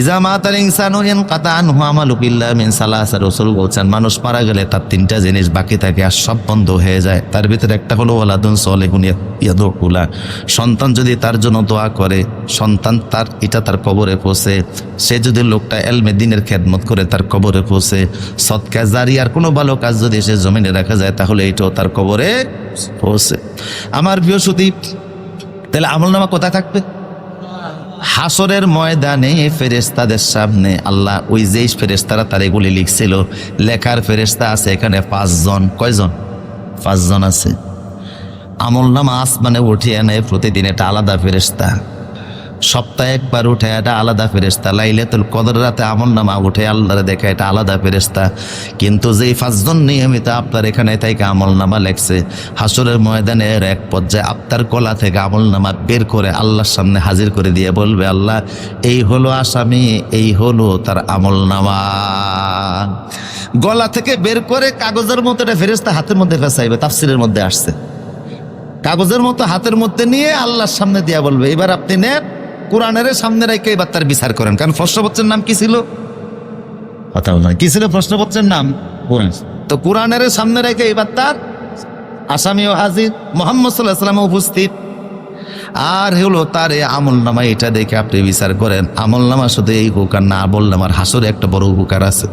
ইজা মাতাল ইনসানু ইনকাতা আনহু আমালু ইল্লা মিন সালাসা। রাসূল বলছেন মানুষ মারা গেলে তার তিনটা জিনিস বাকি থাকে আর সব বন্ধ হয়ে যায়। তার ভিতরে একটা হলো ওয়ালাদুন সালিহুন ইয়াদউ লা, সন্তান যদি তার জন্য দোয়া করে, সন্তান তার কবরে পৌঁছে। সে যদি লোকটা এলমে দ্বীনের খেদমত করে তার কবরে পৌঁছে। সদকা জারিয়ার কোনো ভালো কাজ যদি সে জমিনে রাখা যায় তাহলে এটাও তার কবরে পৌঁছে। আমার প্রিয় সুদী, তাহলে আমলনামা কোথায় থাকবে? হাসরের ময়দানে ফেরেশতাদের সামনে আল্লাহ ওই যেই ফেরেশতারা তার এগুলি লিখছিল, লেখার ফেরেশতা আছে এখানে 5 জন। কয়জন? 5 জন আছে। আমলনামা আসমানে উঠিয়ে নেয় প্রতিদিন, এটা আলাদা ফেরেশতা। সপ্তাহে একবার উঠে, এটা আলাদা ফেরেশতা। লাইলাতুল কদর রাতে আমলনামা উঠে আল্লাহরে দেখে, এটা আলাদা ফেরেশতা। কিন্তু যেই 5 জন নিয়মিত আপনার এখানে থেকে আমলনামা লেখছে, হাসরের ময়দানে এর এক পর্যায়ে আপনার গলা থেকে আমলনামা বের করে আল্লাহর সামনে হাজির করে দিয়ে বলবে, আল্লাহ এই হলো আসামি, এই হলো তার আমলনামা। গলা থেকে বের করে কাগজের মতো এটা ফেরেশতা হাতের মধ্যে ফেসাইবে। তাফসিরের মধ্যে আসছে, কাগজের মতো হাতের মধ্যে নিয়ে আল্লাহর সামনে দিয়া বলবে, এবার আপনি নেন, কোরআনের সামনে রেখে এবার তার বিচার করেন। কারণ প্রশ্নপত্রের নাম কি ছিল? কথা বল, কি ছিল প্রশ্নপত্রের নাম? কোরআন। তো কোরআনের সামনে রেখে এবার তার আসামিও হাজির, মুহাম্মদ সাল্লাল্লাহু আলাইহি ওয়াসাল্লাম উপস্থিত। আর হলো তার এই আমলনামা, এটা দেখে আপনি বিচার করেন। আমলনামা শুধু এই উপকার না, আমলনামার হাসরে একটা বড় উপকার আছে।